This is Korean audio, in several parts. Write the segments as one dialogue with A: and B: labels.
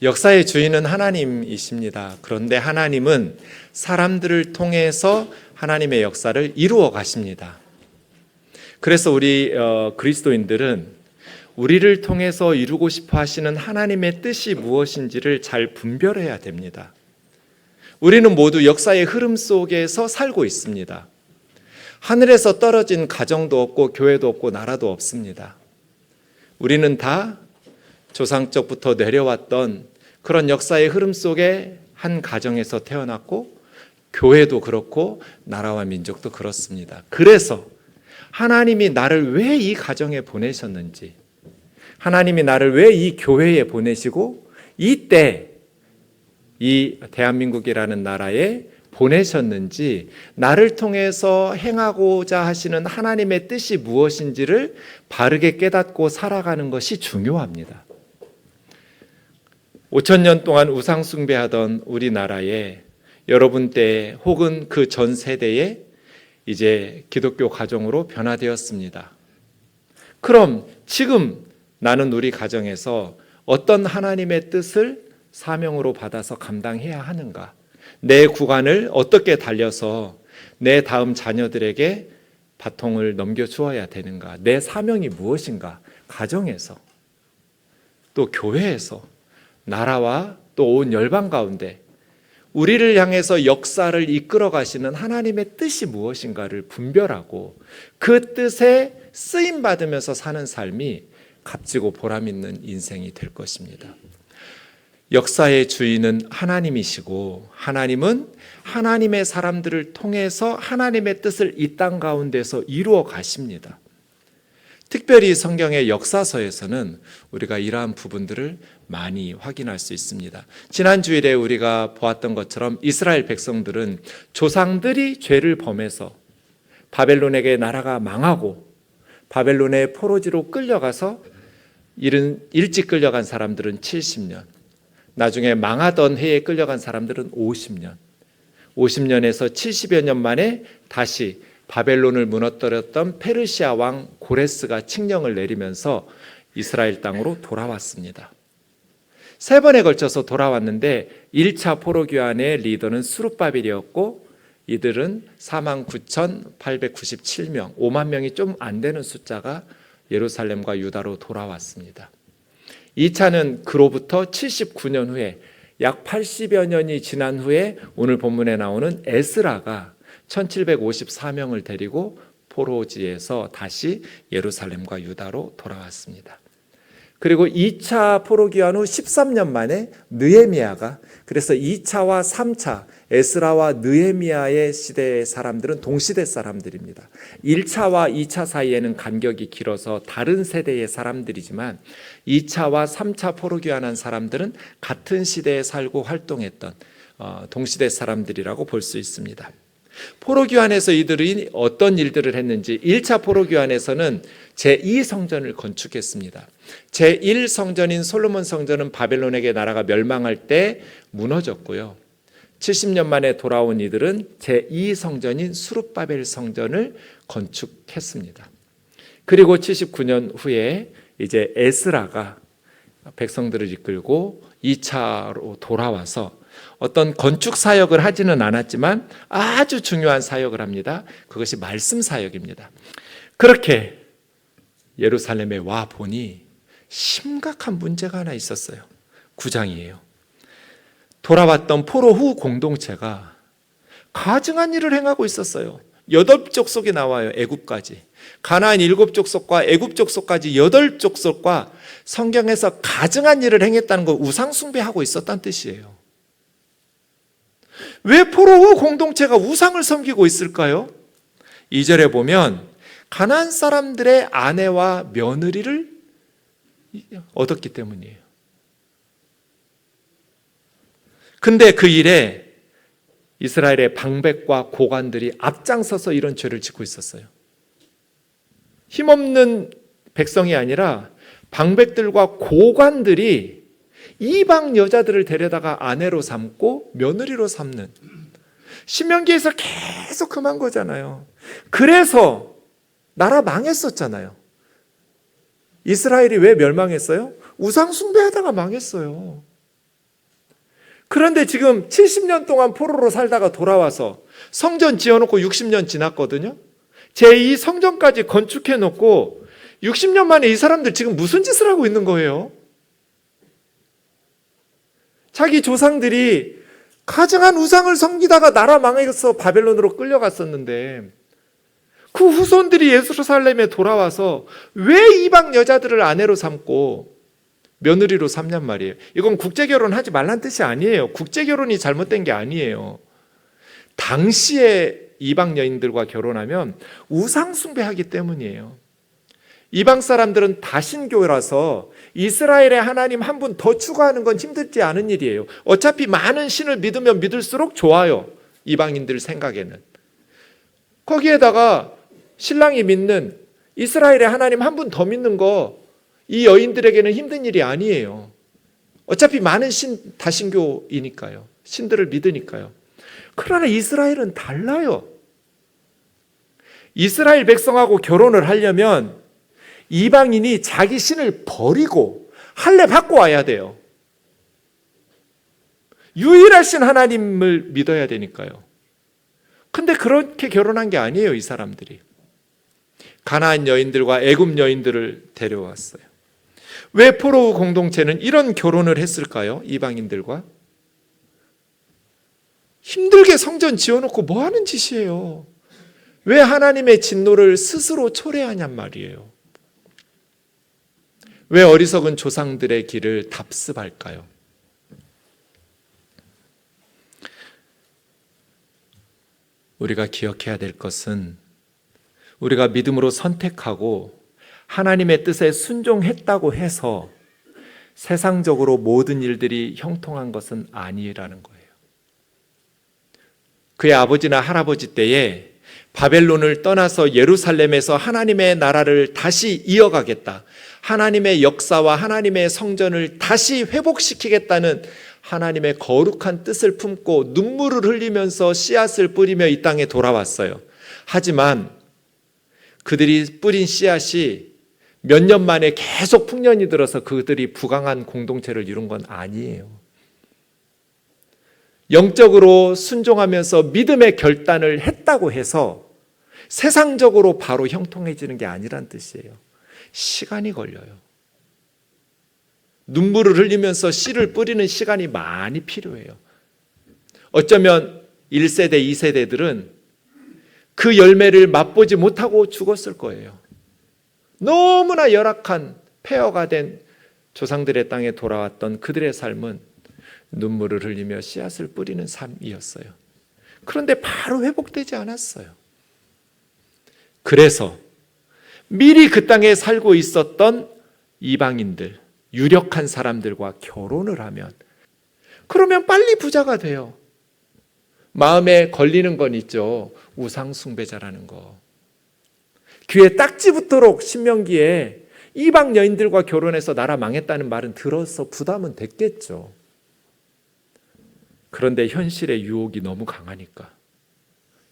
A: 역사의 주인은 하나님이십니다. 그런데 하나님은 사람들을 통해서 하나님의 역사를 이루어 가십니다. 그래서 우리 그리스도인들은 우리를 통해서 이루고 싶어 하시는 하나님의 뜻이 무엇인지를 잘 분별해야 됩니다. 우리는 모두 역사의 흐름 속에서 살고 있습니다. 하늘에서 떨어진 가정도 없고 교회도 없고 나라도 없습니다. 우리는 다 조상적부터 내려왔던 그런 역사의 흐름 속에 한 가정에서 태어났고 교회도 그렇고 나라와 민족도 그렇습니다. 그래서 하나님이 나를 왜 이 가정에 보내셨는지, 하나님이 나를 왜 이 교회에 보내시고 이때 이 대한민국이라는 나라에 보내셨는지, 나를 통해서 행하고자 하시는 하나님의 뜻이 무엇인지를 바르게 깨닫고 살아가는 것이 중요합니다. 5,000년 동안 우상 숭배하던 우리나라에 여러분 때 혹은 그 전 세대에 이제 기독교 가정으로 변화되었습니다. 그럼 지금 나는 우리 가정에서 어떤 하나님의 뜻을 사명으로 받아서 감당해야 하는가? 내 구간을 어떻게 달려서 내 다음 자녀들에게 바통을 넘겨주어야 되는가? 내 사명이 무엇인가? 가정에서, 또 교회에서, 나라와 또 온 열방 가운데 우리를 향해서 역사를 이끌어 가시는 하나님의 뜻이 무엇인가를 분별하고 그 뜻에 쓰임 받으면서 사는 삶이 값지고 보람 있는 인생이 될 것입니다. 역사의 주인은 하나님이시고 하나님은 하나님의 사람들을 통해서 하나님의 뜻을 이 땅 가운데서 이루어 가십니다. 특별히 성경의 역사서에서는 우리가 이러한 부분들을 많이 확인할 수 있습니다. 지난 주일에 우리가 보았던 것처럼 이스라엘 백성들은 조상들이 죄를 범해서 바벨론에게 나라가 망하고 바벨론의 포로지로 끌려가서 일찍 끌려간 사람들은 70년, 나중에 망하던 해에 끌려간 사람들은 50년, 50년에서 70여 년 만에 다시 바벨론을 무너뜨렸던 페르시아 왕 고레스가 칙령을 내리면서 이스라엘 땅으로 돌아왔습니다. 3번에 걸쳐서 돌아왔는데 1차 포로교환의 리더는 수룹바벨이었고 이들은 49,897명, 5만 명이 좀 안 되는 숫자가 예루살렘과 유다로 돌아왔습니다. 2차는 그로부터 79년 후에 약 80여 년이 지난 후에 오늘 본문에 나오는 에스라가 1754명을 데리고 포로지에서 다시 예루살렘과 유다로 돌아왔습니다. 그리고 2차 포로기환 후 13년 만에 느헤미야가, 그래서 2차와 3차 에스라와 느헤미야의 시대의 사람들은 동시대 사람들입니다. 1차와 2차 사이에는 간격이 길어서 다른 세대의 사람들이지만 2차와 3차 포로기환한 사람들은 같은 시대에 살고 활동했던 동시대 사람들이라고 볼 수 있습니다. 포로기환에서 이들이 어떤 일들을 했는지, 1차 포로기환에서는 제2성전을 건축했습니다. 제1성전인 솔로몬 성전은 바벨론에게 나라가 멸망할 때 무너졌고요. 70년 만에 돌아온 이들은 제2성전인 수룹바벨 성전을 건축했습니다. 그리고 79년 후에 이제 에스라가 백성들을 이끌고 2차로 돌아와서 어떤 건축 사역을 하지는 않았지만 아주 중요한 사역을 합니다. 그것이 말씀 사역입니다. 그렇게 예루살렘에 와 보니 심각한 문제가 하나 있었어요. 9장이에요. 돌아왔던 포로 후 공동체가 가증한 일을 행하고 있었어요. 8족속이 나와요. 애굽까지. 가나안 7족속과 애굽 족속까지 8족속과 성경에서 가증한 일을 행했다는 거, 우상 숭배하고 있었다는 뜻이에요. 왜 포로 후 공동체가 우상을 섬기고 있을까요? 2절에 보면 가나안 사람들의 아내와 며느리를 얻었기 때문이에요. 근데 그 일에 이스라엘의 방백과 고관들이 앞장서서 이런 죄를 짓고 있었어요. 힘없는 백성이 아니라 방백들과 고관들이 이방 여자들을 데려다가 아내로 삼고 며느리로 삼는, 신명기에서 계속 금한 거잖아요. 그래서 나라 망했었잖아요. 이스라엘이 왜 멸망했어요? 우상 숭배하다가 망했어요. 그런데 지금 70년 동안 포로로 살다가 돌아와서 성전 지어놓고 60년 지났거든요. 제2 성전까지 건축해놓고 60년 만에 이 사람들 지금 무슨 짓을 하고 있는 거예요? 자기 조상들이 가증한 우상을 섬기다가 나라 망해서 바벨론으로 끌려갔었는데 그 후손들이 예루살렘에 돌아와서 왜 이방 여자들을 아내로 삼고 며느리로 삼냔 말이에요. 이건 국제결혼 하지 말란 뜻이 아니에요. 국제결혼이 잘못된 게 아니에요. 당시에 이방 여인들과 결혼하면 우상 숭배하기 때문이에요. 이방 사람들은 다신교라서 이스라엘의 하나님 한 분 더 추가하는 건 힘들지 않은 일이에요. 어차피 많은 신을 믿으면 믿을수록 좋아요. 이방인들 생각에는. 거기에다가 신랑이 믿는 이스라엘의 하나님 한 분 더 믿는 거 이 여인들에게는 힘든 일이 아니에요. 어차피 많은 다신교이니까요. 신들을 믿으니까요. 그러나 이스라엘은 달라요. 이스라엘 백성하고 결혼을 하려면 이방인이 자기 신을 버리고 할례 받고 와야 돼요. 유일하신 하나님을 믿어야 되니까요. 근데 그렇게 결혼한 게 아니에요, 이 사람들이. 가나안 여인들과 애굽 여인들을 데려왔어요. 왜 포로우 공동체는 이런 결혼을 했을까요? 이방인들과? 힘들게 성전 지어놓고 뭐 하는 짓이에요? 왜 하나님의 진노를 스스로 초래하냔 말이에요. 왜 어리석은 조상들의 길을 답습할까요? 우리가 기억해야 될 것은 우리가 믿음으로 선택하고 하나님의 뜻에 순종했다고 해서 세상적으로 모든 일들이 형통한 것은 아니라는 거예요. 그의 아버지나 할아버지 때에 바벨론을 떠나서 예루살렘에서 하나님의 나라를 다시 이어가겠다, 하나님의 역사와 하나님의 성전을 다시 회복시키겠다는 하나님의 거룩한 뜻을 품고 눈물을 흘리면서 씨앗을 뿌리며 이 땅에 돌아왔어요. 하지만 그들이 뿌린 씨앗이 몇 년 만에 계속 풍년이 들어서 그들이 부강한 공동체를 이룬 건 아니에요. 영적으로 순종하면서 믿음의 결단을 했다고 해서 세상적으로 바로 형통해지는 게 아니란 뜻이에요. 시간이 걸려요. 눈물을 흘리면서 씨를 뿌리는 시간이 많이 필요해요. 어쩌면 1세대, 2세대들은 그 열매를 맛보지 못하고 죽었을 거예요. 너무나 열악한 폐허가 된 조상들의 땅에 돌아왔던 그들의 삶은 눈물을 흘리며 씨앗을 뿌리는 삶이었어요. 그런데 바로 회복되지 않았어요. 그래서 미리 그 땅에 살고 있었던 이방인들, 유력한 사람들과 결혼을 하면, 그러면 빨리 부자가 돼요. 마음에 걸리는 건 있죠. 우상 숭배자라는 거. 귀에 딱지 붙도록 신명기에 이방 여인들과 결혼해서 나라 망했다는 말은 들어서 부담은 됐겠죠. 그런데 현실의 유혹이 너무 강하니까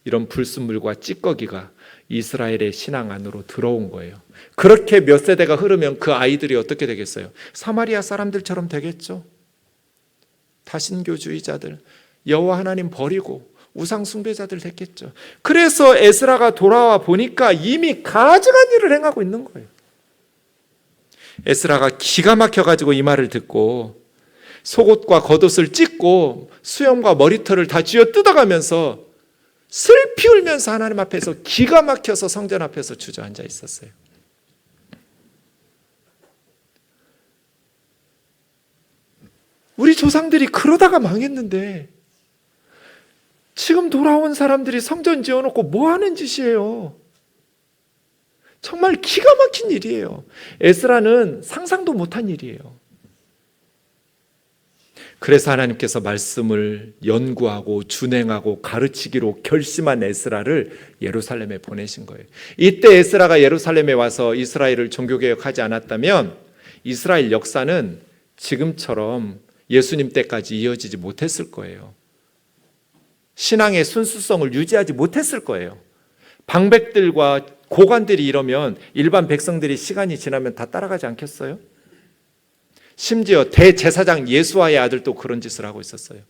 A: 이런 불순물과 찌꺼기가 이스라엘의 신앙 안으로 들어온 거예요. 그렇게 몇 세대가 흐르면 그 아이들이 어떻게 되겠어요? 사마리아 사람들처럼 되겠죠. 다신교주의자들, 여호와 하나님 버리고 우상 숭배자들 됐겠죠. 그래서 에스라가 돌아와 보니까 이미 가증한 일을 행하고 있는 거예요. 에스라가 기가 막혀가지고 이 말을 듣고 속옷과 겉옷을 찢고 수염과 머리털을 다 쥐어 뜯어가면서 슬피 울면서 하나님 앞에서 기가 막혀서 성전 앞에서 주저앉아 있었어요. 우리 조상들이 그러다가 망했는데 지금 돌아온 사람들이 성전 지어놓고 뭐 하는 짓이에요? 정말 기가 막힌 일이에요. 에스라는 상상도 못한 일이에요. 그래서 하나님께서 말씀을 연구하고 준행하고 가르치기로 결심한 에스라를 예루살렘에 보내신 거예요. 이때 에스라가 예루살렘에 와서 이스라엘을 종교개혁하지 않았다면 이스라엘 역사는 지금처럼 예수님 때까지 이어지지 못했을 거예요. 신앙의 순수성을 유지하지 못했을 거예요. 방백들과 고관들이 이러면 일반 백성들이 시간이 지나면 다 따라가지 않겠어요? 심지어 대제사장 예수와의 아들도 그런 짓을 하고 있었어요.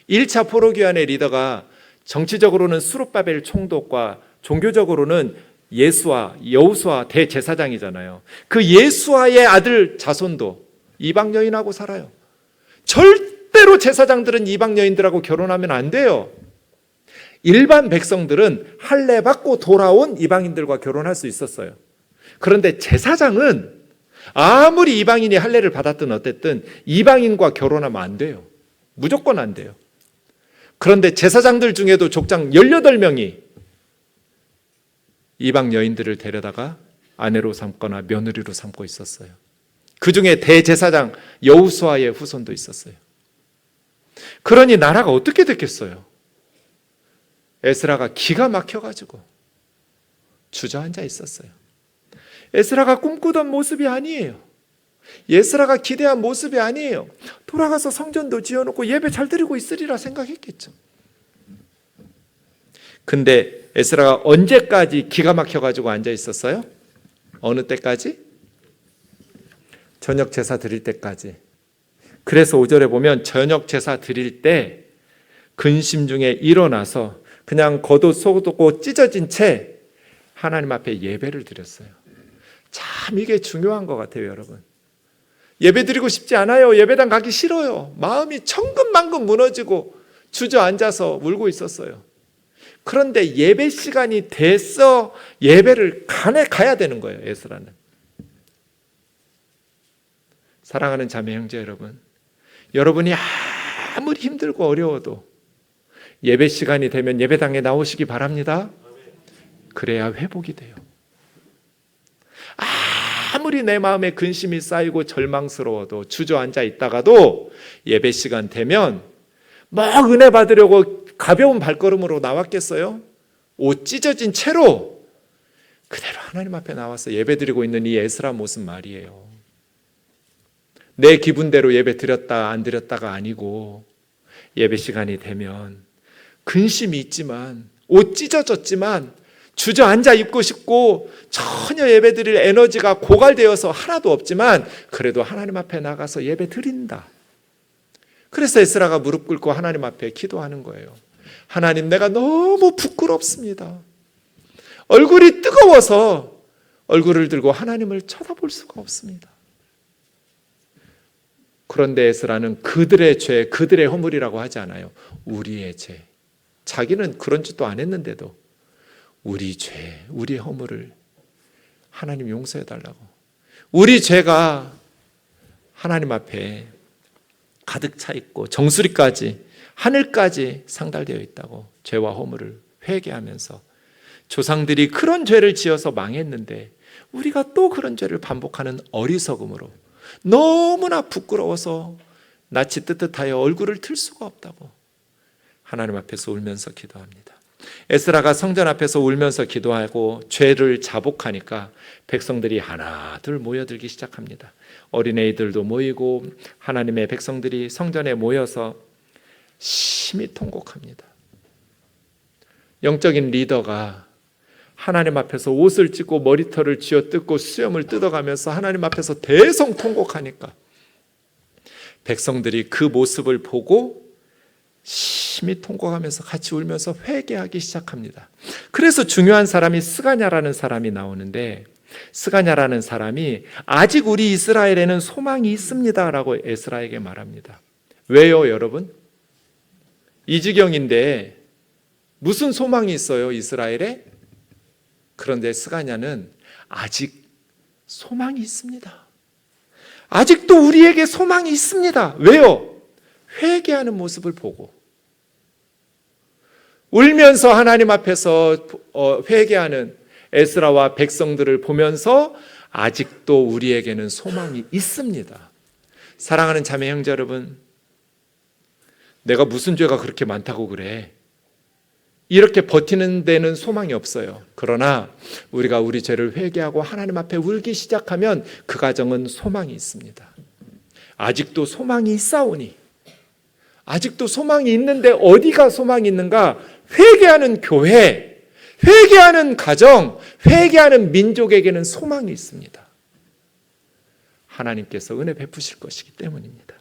A: 1차 포로기환의 리더가 정치적으로는 수룹바벨 총독과 종교적으로는 예수와 여호수아 대제사장이잖아요. 그 예수아의 아들 자손도 이방 여인하고 살아요. 절대로 제사장들은 이방 여인들하고 결혼하면 안 돼요. 일반 백성들은 할례 받고 돌아온 이방인들과 결혼할 수 있었어요. 그런데 제사장은 아무리 이방인이 할례를 받았든 어쨌든 이방인과 결혼하면 안 돼요. 무조건 안 돼요. 그런데 제사장들 중에도 족장 18명이 이방 여인들을 데려다가 아내로 삼거나 며느리로 삼고 있었어요. 그 중에 대제사장 여호수아의 후손도 있었어요. 그러니 나라가 어떻게 됐겠어요? 에스라가 기가 막혀가지고 주저앉아 있었어요. 에스라가 꿈꾸던 모습이 아니에요. 에스라가 기대한 모습이 아니에요. 돌아가서 성전도 지어놓고 예배 잘 드리고 있으리라 생각했겠죠. 근데 에스라가 언제까지 기가 막혀가지고 앉아 있었어요? 어느 때까지? 저녁 제사 드릴 때까지. 그래서 5절에 보면 저녁 제사 드릴 때 근심 중에 일어나서 그냥 겉옷 속옷 찢어진 채 하나님 앞에 예배를 드렸어요. 참 이게 중요한 것 같아요, 여러분. 예배 드리고 싶지 않아요. 예배당 가기 싫어요. 마음이 천근만근 무너지고 주저앉아서 울고 있었어요. 그런데 예배 시간이 돼서 예배를 가야 되는 거예요, 에스라는. 사랑하는 자매 형제 여러분, 여러분이 아무리 힘들고 어려워도 예배 시간이 되면 예배당에 나오시기 바랍니다. 그래야 회복이 돼요. 아무리 내 마음에 근심이 쌓이고 절망스러워도 주저앉아 있다가도 예배 시간 되면 막 은혜 받으려고 가벼운 발걸음으로 나왔겠어요? 옷 찢어진 채로 그대로 하나님 앞에 나와서 예배드리고 있는 이 에스라 모습 말이에요. 내 기분대로 예배 드렸다 안 드렸다가 아니고 예배 시간이 되면 근심이 있지만 옷 찢어졌지만 주저앉아 있고 싶고 전혀 예배 드릴 에너지가 고갈되어서 하나도 없지만 그래도 하나님 앞에 나가서 예배 드린다. 그래서 에스라가 무릎 꿇고 하나님 앞에 기도하는 거예요. 하나님, 내가 너무 부끄럽습니다. 얼굴이 뜨거워서 얼굴을 들고 하나님을 쳐다볼 수가 없습니다. 그런데 에스라는 그들의 죄, 그들의 허물이라고 하지 않아요. 우리의 죄. 자기는 그런 짓도 안 했는데도 우리 죄, 우리의 허물을 하나님 용서해 달라고. 우리 죄가 하나님 앞에 가득 차 있고 정수리까지 하늘까지 상달되어 있다고 죄와 허물을 회개하면서 조상들이 그런 죄를 지어서 망했는데 우리가 또 그런 죄를 반복하는 어리석음으로 너무나 부끄러워서 낯이 뜨뜻하여 얼굴을 틀 수가 없다고 하나님 앞에서 울면서 기도합니다. 에스라가 성전 앞에서 울면서 기도하고 죄를 자복하니까 백성들이 하나 둘 모여들기 시작합니다. 어린애들도 모이고 하나님의 백성들이 성전에 모여서 심히 통곡합니다. 영적인 리더가 하나님 앞에서 옷을 찢고 머리털을 쥐어뜯고 수염을 뜯어가면서 하나님 앞에서 대성통곡하니까 백성들이 그 모습을 보고 심히 통곡하면서 같이 울면서 회개하기 시작합니다. 그래서 중요한 사람이 스가냐라는 사람이 나오는데 스가냐라는 사람이 아직 우리 이스라엘에는 소망이 있습니다 라고 에스라에게 말합니다. 왜요, 여러분? 이 지경인데 무슨 소망이 있어요, 이스라엘에? 그런데 스가냐는 아직 소망이 있습니다. 아직도 우리에게 소망이 있습니다. 왜요? 회개하는 모습을 보고 울면서 하나님 앞에서 회개하는 에스라와 백성들을 보면서 아직도 우리에게는 소망이 있습니다. 사랑하는 자매 형제 여러분, 내가 무슨 죄가 그렇게 많다고 그래? 이렇게 버티는 데는 소망이 없어요. 그러나 우리가 우리 죄를 회개하고 하나님 앞에 울기 시작하면 그 가정은 소망이 있습니다. 아직도 소망이 있사오니, 아직도 소망이 있는데 어디가 소망이 있는가? 회개하는 교회, 회개하는 가정, 회개하는 민족에게는 소망이 있습니다. 하나님께서 은혜 베푸실 것이기 때문입니다.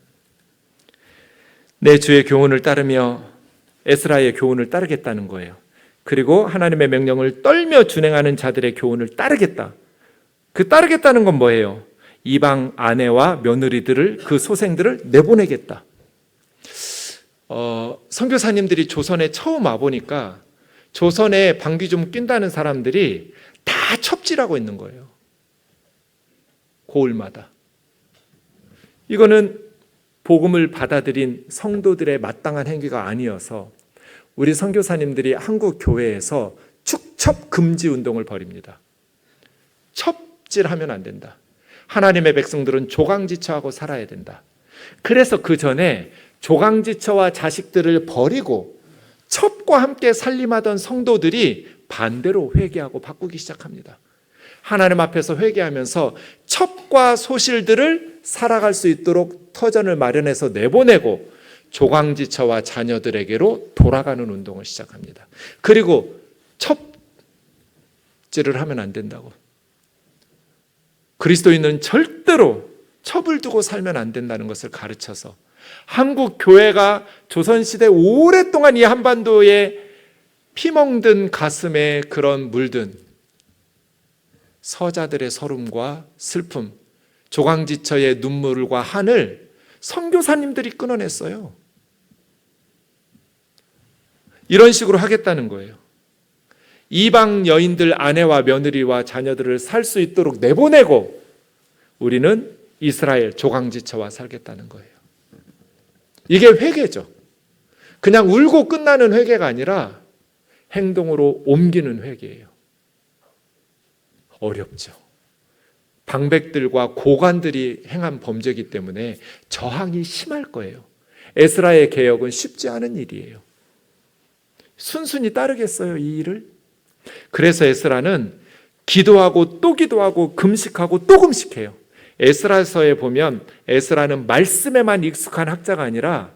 A: 내 주의 교훈을 따르며 에스라의 교훈을 따르겠다는 거예요. 그리고 하나님의 명령을 떨며 준행하는 자들의 교훈을 따르겠다. 그 따르겠다는 건 뭐예요? 이방 아내와 며느리들을, 그 소생들을 내보내겠다. 선교사님들이 조선에 처음 와보니까 조선에 방귀 좀 낀다는 사람들이 다 첩질하고 있는 거예요. 고을마다. 이거는 복음을 받아들인 성도들의 마땅한 행위가 아니어서 우리 선교사님들이 한국 교회에서 축첩 금지 운동을 벌입니다. 첩질하면 안 된다. 하나님의 백성들은 조강지처하고 살아야 된다. 그래서 그 전에 조강지처와 자식들을 버리고 첩과 함께 살림하던 성도들이 반대로 회개하고 바꾸기 시작합니다. 하나님 앞에서 회개하면서 첩과 소실들을 살아갈 수 있도록 터전을 마련해서 내보내고 조강지처와 자녀들에게로 돌아가는 운동을 시작합니다. 그리고 첩질을 하면 안 된다고. 그리스도인은 절대로 첩을 두고 살면 안 된다는 것을 가르쳐서 한국 교회가 조선시대 오랫동안 이 한반도에 피멍든 가슴에 그런 물든 서자들의 서름과 슬픔, 조강지처의 눈물과 한을 선교사님들이 끊어냈어요. 이런 식으로 하겠다는 거예요. 이방 여인들 아내와 며느리와 자녀들을 살 수 있도록 내보내고 우리는 이스라엘 조강지처와 살겠다는 거예요. 이게 회개죠. 그냥 울고 끝나는 회개가 아니라 행동으로 옮기는 회개예요. 어렵죠. 방백들과 고관들이 행한 범죄이기 때문에 저항이 심할 거예요. 에스라의 개혁은 쉽지 않은 일이에요. 순순히 따르겠어요, 이 일을? 그래서 에스라는 기도하고 또 기도하고 금식하고 또 금식해요. 에스라서에 보면 에스라는 말씀에만 익숙한 학자가 아니라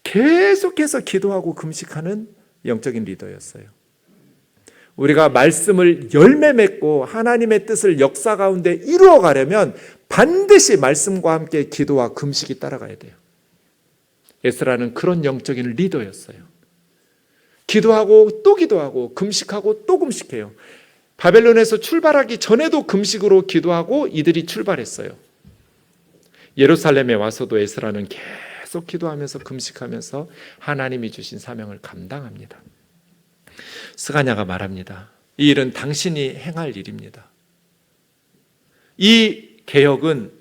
A: 계속해서 기도하고 금식하는 영적인 리더였어요. 우리가 말씀을 열매 맺고 하나님의 뜻을 역사 가운데 이루어 가려면 반드시 말씀과 함께 기도와 금식이 따라가야 돼요. 에스라는 그런 영적인 리더였어요. 기도하고 또 기도하고 금식하고 또 금식해요. 바벨론에서 출발하기 전에도 금식으로 기도하고 이들이 출발했어요. 예루살렘에 와서도 에스라는 계속 기도하면서 금식하면서 하나님이 주신 사명을 감당합니다. 스가냐가 말합니다. 이 일은 당신이 행할 일입니다. 이 개혁은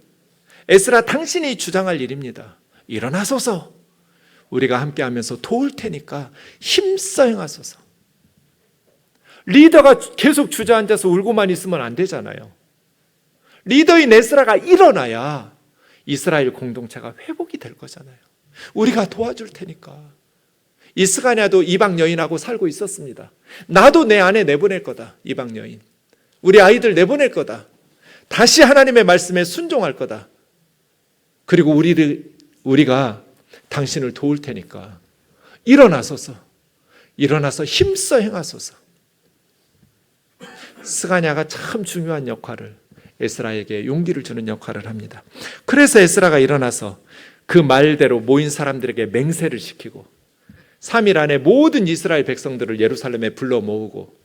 A: 에스라 당신이 주장할 일입니다. 일어나소서. 우리가 함께하면서 도울 테니까 힘써 행하소서. 리더가 계속 주저앉아서 울고만 있으면 안 되잖아요. 리더인 에스라가 일어나야 이스라엘 공동체가 회복이 될 거잖아요. 우리가 도와줄 테니까. 이 스가냐도 이방 여인하고 살고 있었습니다. 나도 내 아내 내보낼 거다. 이방 여인. 우리 아이들 내보낼 거다. 다시 하나님의 말씀에 순종할 거다. 그리고 우리가 당신을 도울 테니까 일어나서 힘써 행하소서. 스가냐가 참 중요한 역할을, 에스라에게 용기를 주는 역할을 합니다. 그래서 에스라가 일어나서 그 말대로 모인 사람들에게 맹세를 시키고 3일 안에 모든 이스라엘 백성들을 예루살렘에 불러 모으고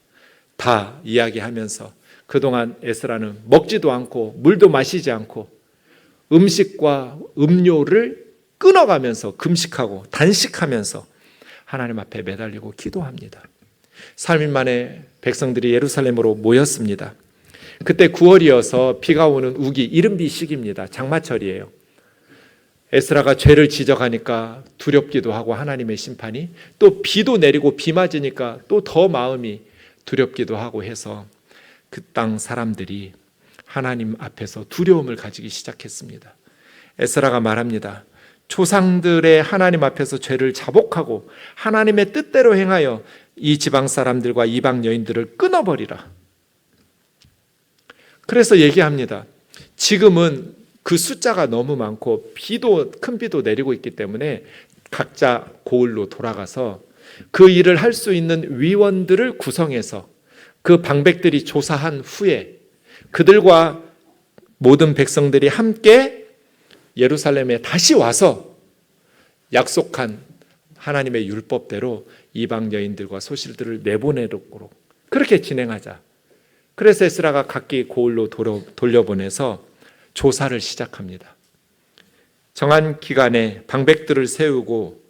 A: 다 이야기하면서 그동안 에스라는 먹지도 않고 물도 마시지 않고 음식과 음료를 끊어가면서 금식하고 단식하면서 하나님 앞에 매달리고 기도합니다. 3일 만에 백성들이 예루살렘으로 모였습니다. 그때 9월이어서 비가 오는 우기, 이른비 시기입니다. 장마철이에요. 에스라가 죄를 지적하니까 두렵기도 하고 하나님의 심판이, 또 비도 내리고 비 맞으니까 또 더 마음이 두렵기도 하고 해서 그 땅 사람들이 하나님 앞에서 두려움을 가지기 시작했습니다. 에스라가 말합니다. 조상들의 하나님 앞에서 죄를 자복하고 하나님의 뜻대로 행하여 이 지방 사람들과 이방 여인들을 끊어버리라. 그래서 얘기합니다. 지금은 그 숫자가 너무 많고 큰 비도 내리고 있기 때문에 각자 고을로 돌아가서 그 일을 할 수 있는 위원들을 구성해서 그 방백들이 조사한 후에 그들과 모든 백성들이 함께 예루살렘에 다시 와서 약속한 하나님의 율법대로 이방 여인들과 소실들을 내보내도록 그렇게 진행하자. 그래서 에스라가 각기 고을로 돌려보내서 조사를 시작합니다. 정한 기간에 방백들을 세우고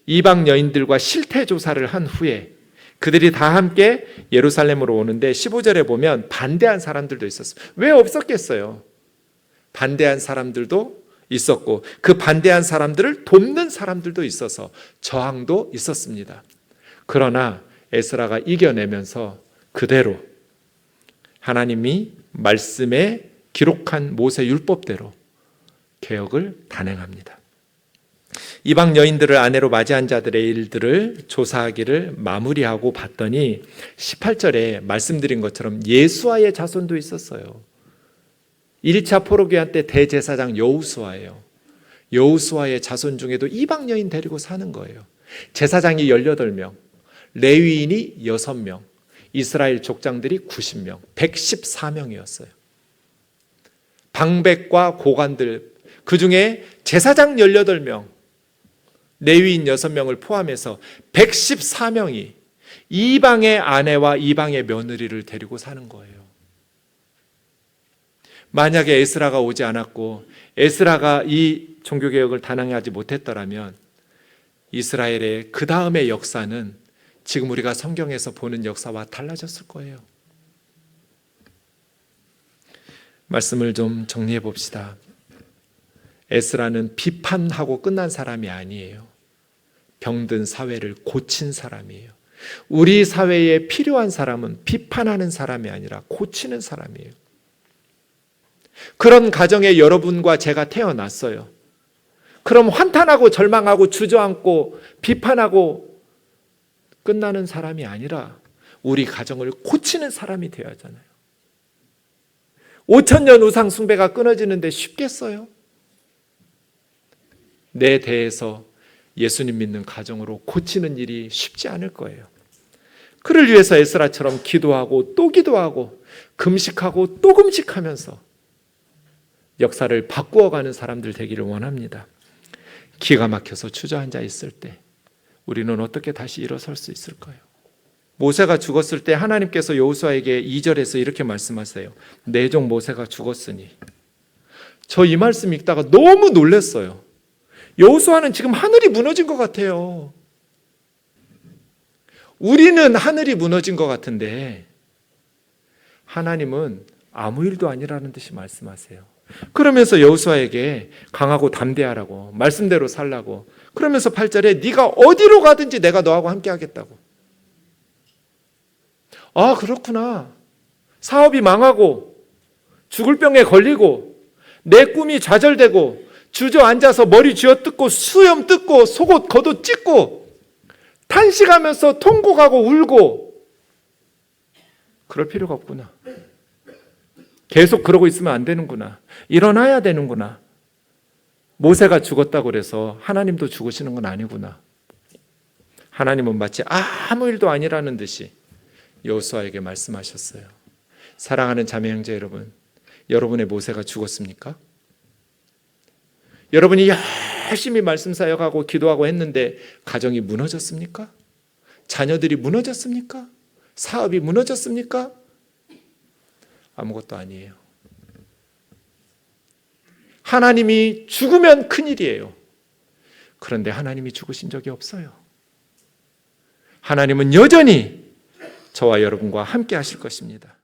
A: 이방 여인들과 실태 조사를 한 후에 그들이 다 함께 예루살렘으로 오는데 15절에 보면 반대한 사람들도 있었어요. 왜 없었겠어요? 반대한 사람들도 있었고 그 반대한 사람들을 돕는 사람들도 있어서 저항도 있었습니다. 그러나 에스라가 이겨내면서 그대로 하나님이 말씀에 기록한 모세 율법대로 개혁을 단행합니다. 이방 여인들을 아내로 맞이한 자들의 일들을 조사하기를 마무리하고 봤더니 18절에 말씀드린 것처럼 예수아의 자손도 있었어요. 1차 포로기한 때 대제사장 여호수아예요. 여호수아의 자손 중에도 이방 여인 데리고 사는 거예요. 제사장이 18명, 레위인이 6명, 이스라엘 족장들이 90명, 114명이었어요. 방백과 고관들, 그 중에 제사장 18명, 레위인 6명을 포함해서 114명이 이방의 아내와 이방의 며느리를 데리고 사는 거예요. 만약에 에스라가 오지 않았고 에스라가 이 종교개혁을 단행하지 못했더라면 이스라엘의 그 다음의 역사는 지금 우리가 성경에서 보는 역사와 달라졌을 거예요. 말씀을 좀 정리해 봅시다. 에스라는 비판하고 끝난 사람이 아니에요. 병든 사회를 고친 사람이에요. 우리 사회에 필요한 사람은 비판하는 사람이 아니라 고치는 사람이에요. 그런 가정에 여러분과 제가 태어났어요. 그럼 환탄하고 절망하고 주저앉고 비판하고 끝나는 사람이 아니라 우리 가정을 고치는 사람이 되어야 하잖아요. 5,000년 우상 숭배가 끊어지는데 쉽겠어요? 내 대해서 예수님 믿는 가정으로 고치는 일이 쉽지 않을 거예요. 그를 위해서 에스라처럼 기도하고 또 기도하고 금식하고 또 금식하면서 역사를 바꾸어가는 사람들 되기를 원합니다. 기가 막혀서 주저앉아 있을 때 우리는 어떻게 다시 일어설 수 있을까요? 모세가 죽었을 때 하나님께서 여호수아에게 2절에서 이렇게 말씀하세요. 내 종 모세가 죽었으니. 저 이 말씀 읽다가 너무 놀랐어요. 여호수아는 지금 하늘이 무너진 것 같아요. 우리는 하늘이 무너진 것 같은데 하나님은 아무 일도 아니라는 듯이 말씀하세요. 그러면서 여호수아에게 강하고 담대하라고 말씀대로 살라고 그러면서 8절에 네가 어디로 가든지 내가 너하고 함께 하겠다고. 아 그렇구나. 사업이 망하고 죽을 병에 걸리고 내 꿈이 좌절되고 주저앉아서 머리 쥐어뜯고 수염 뜯고 속옷 겉옷 찢고 탄식하면서 통곡하고 울고 그럴 필요가 없구나. 계속 그러고 있으면 안 되는구나. 일어나야 되는구나. 모세가 죽었다고 그래서 하나님도 죽으시는 건 아니구나. 하나님은 마치 아무 일도 아니라는 듯이 여호수아에게 말씀하셨어요. 사랑하는 자매 형제 여러분, 여러분의 모세가 죽었습니까? 여러분이 열심히 말씀 사역하고 기도하고 했는데 가정이 무너졌습니까? 자녀들이 무너졌습니까? 사업이 무너졌습니까? 아무것도 아니에요. 하나님이 죽으면 큰일이에요. 그런데 하나님이 죽으신 적이 없어요. 하나님은 여전히 저와 여러분과 함께 하실 것입니다.